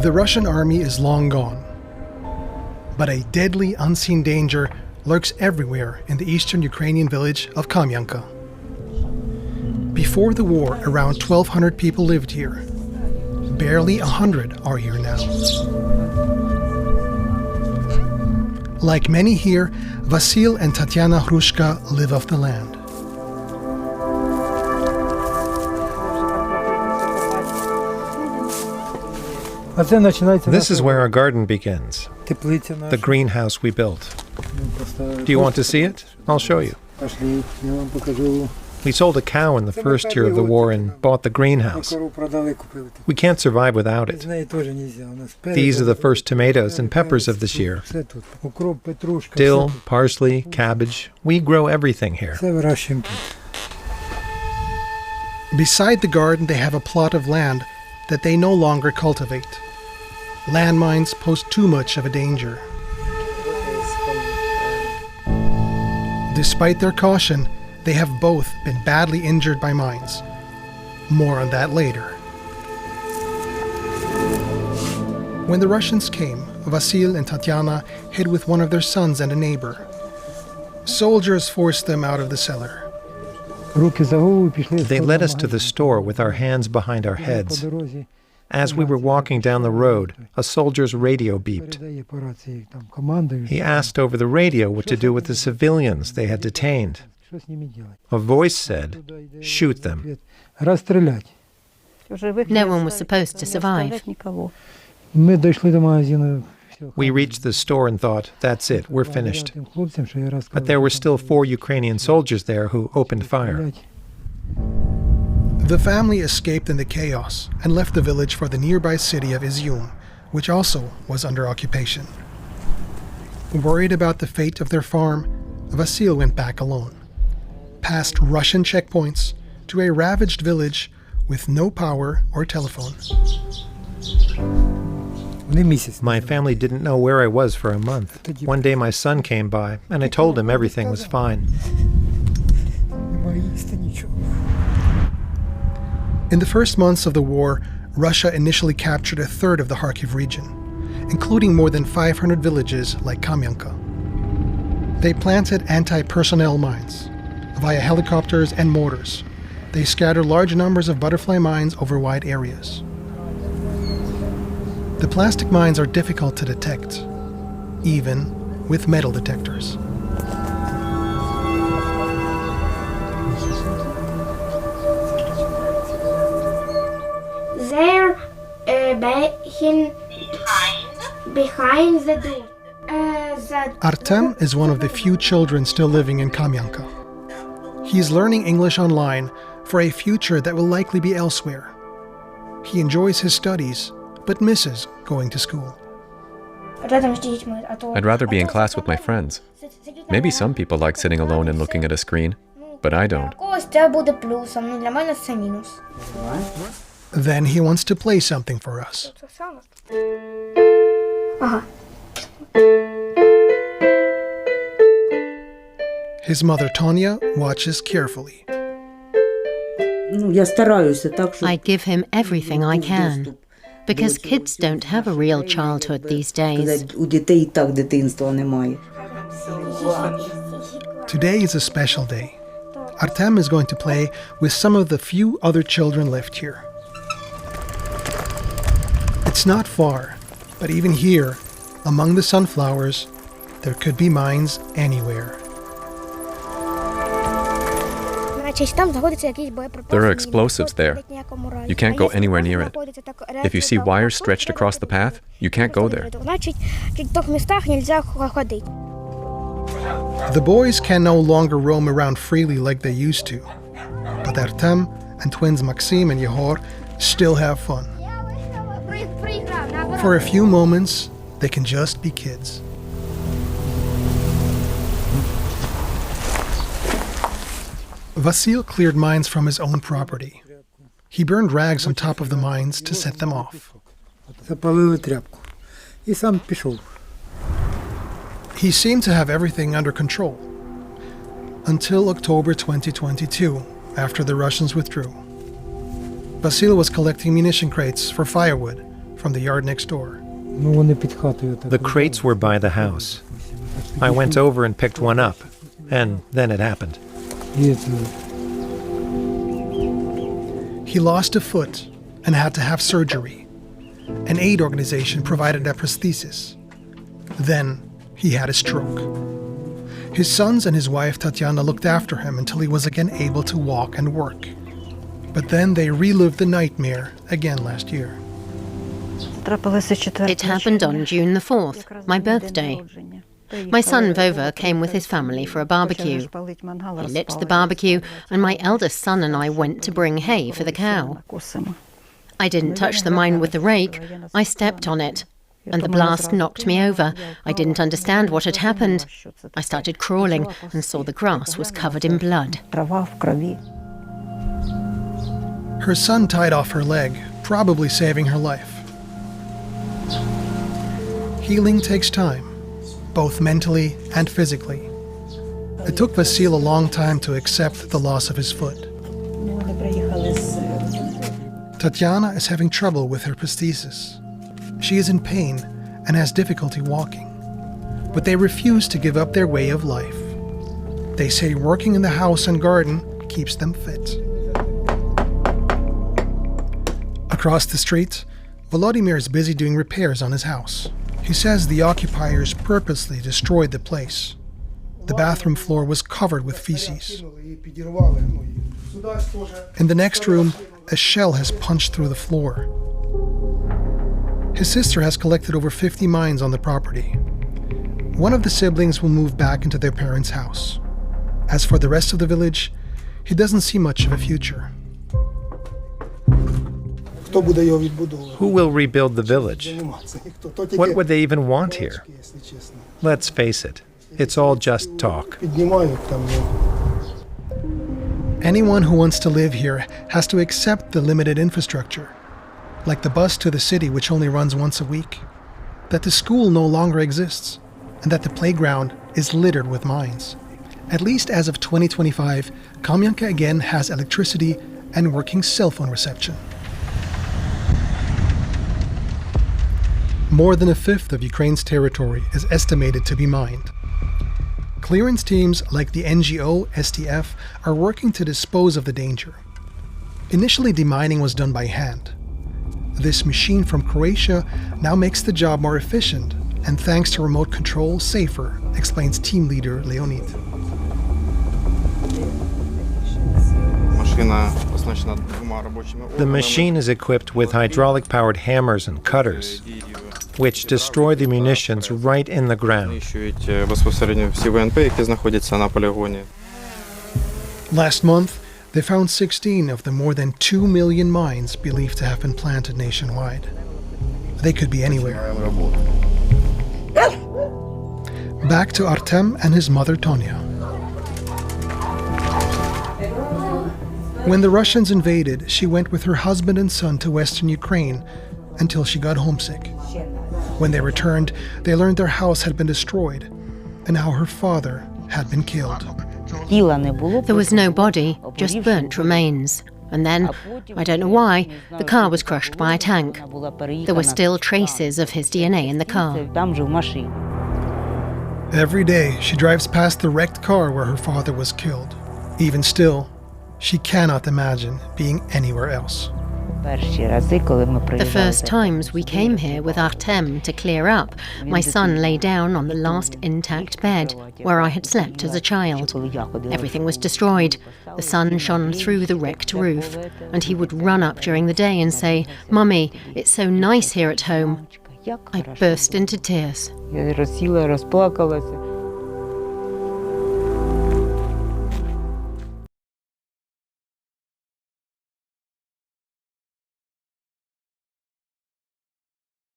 The Russian army is long gone, but a deadly unseen danger lurks everywhere in the eastern Ukrainian village of Kamianka. Before the war, around 1,200 people lived here. Barely 100 are here now. Like many here, Vasil and Tatiana Hrushka live off the land. This is where our garden begins, the greenhouse we built. Do you want to see it? I'll show you. We sold a cow in the first year of the war and bought the greenhouse. We can't survive without it. These are the first tomatoes and peppers of this year. Dill, parsley, cabbage. We grow everything here. Beside the garden, they have a plot of land that they no longer cultivate. Landmines pose too much of a danger. Despite their caution, they have both been badly injured by mines. More on that later. When the Russians came, Vasil and Tatiana hid with one of their sons and a neighbor. Soldiers forced them out of the cellar. They led us to the store with our hands behind our heads. As we were walking down the road, a soldier's radio beeped. He asked over the radio what to do with the civilians they had detained. A voice said, "Shoot them." No one was supposed to survive. We reached the store and thought, that's it, we're finished. But there were still 4 Ukrainian soldiers there who opened fire. The family escaped in the chaos and left the village for the nearby city of Izium, which also was under occupation. Worried about the fate of their farm, Vasil went back alone, past Russian checkpoints to a ravaged village with no power or telephone. My family didn't know where I was for a month. One day my son came by, and I told him everything was fine. In the first months of the war, Russia initially captured a third of the Kharkiv region, including more than 500 villages like Kamianka. They planted anti-personnel mines. Via helicopters and mortars, they scattered large numbers of butterfly mines over wide areas. The plastic mines are difficult to detect, even with metal detectors. They're behind the door. Artem is one of the few children still living in Kamianka. He's learning English online for a future that will likely be elsewhere. He enjoys his studies, but misses going to school. I'd rather be in class with my friends. Maybe some people like sitting alone and looking at a screen, but I don't. Then he wants to play something for us. His mother Tonya watches carefully. I give him everything I can, because kids don't have a real childhood these days. Today is a special day. Artem is going to play with some of the few other children left here. It's not far, but even here, among the sunflowers, there could be mines anywhere. There are explosives there. You can't go anywhere near it. If you see wires stretched across the path, you can't go there. The boys can no longer roam around freely like they used to, but Artem and twins Maxim and Yehor still have fun. For a few moments, they can just be kids. Vasil cleared mines from his own property. He burned rags on top of the mines to set them off. He seemed to have everything under control. Until October 2022, after the Russians withdrew. Vasil was collecting munition crates for firewood from the yard next door. The crates were by the house. I went over and picked one up, and then it happened. He lost a foot and had to have surgery. An aid organization provided a prosthesis. Then he had a stroke. His sons and his wife Tatiana looked after him until he was again able to walk and work. But then they relived the nightmare again last year. It happened on June the 4th, my birthday. My son Vova came with his family for a barbecue. He lit the barbecue, and my eldest son and I went to bring hay for the cow. I didn't touch the mine with the rake, I stepped on it, and the blast knocked me over. I didn't understand what had happened. I started crawling and saw the grass was covered in blood. Her son tied off her leg, probably saving her life. Healing takes time, both mentally and physically. It took Vasil a long time to accept the loss of his foot. Tatiana is having trouble with her prosthesis. She is in pain and has difficulty walking, but they refuse to give up their way of life. They say working in the house and garden keeps them fit. Across the street, Volodymyr is busy doing repairs on his house. He says the occupiers purposely destroyed the place. The bathroom floor was covered with feces. In the next room, a shell has punched through the floor. His sister has collected over 50 mines on the property. One of the siblings will move back into their parents' house. As for the rest of the village, he doesn't see much of a future. Who will rebuild the village? What would they even want here? Let's face it, it's all just talk. Anyone who wants to live here has to accept the limited infrastructure, like the bus to the city which only runs once a week, that the school no longer exists, and that the playground is littered with mines. At least as of 2025, Kamianka again has electricity and working cell phone reception. More than a fifth of Ukraine's territory is estimated to be mined. Clearance teams like the NGO STF are working to dispose of the danger. Initially, demining was done by hand. This machine from Croatia now makes the job more efficient and, thanks to remote control, safer, explains team leader Leonid. The machine is equipped with hydraulic-powered hammers and cutters, which destroy the munitions right in the ground. Last month, they found 16 of the more than 2 million mines believed to have been planted nationwide. They could be anywhere. Back to Artem and his mother Tonya. When the Russians invaded, she went with her husband and son to western Ukraine until she got homesick. When they returned, they learned their house had been destroyed and how her father had been killed. There was no body, just burnt remains. And then, I don't know why, the car was crushed by a tank. There were still traces of his DNA in the car. Every day, she drives past the wrecked car where her father was killed. Even still, she cannot imagine being anywhere else. The first times we came here with Artem to clear up, my son lay down on the last intact bed where I had slept as a child. Everything was destroyed. The sun shone through the wrecked roof, and he would run up during the day and say, "Mummy, it's so nice here at home." I burst into tears.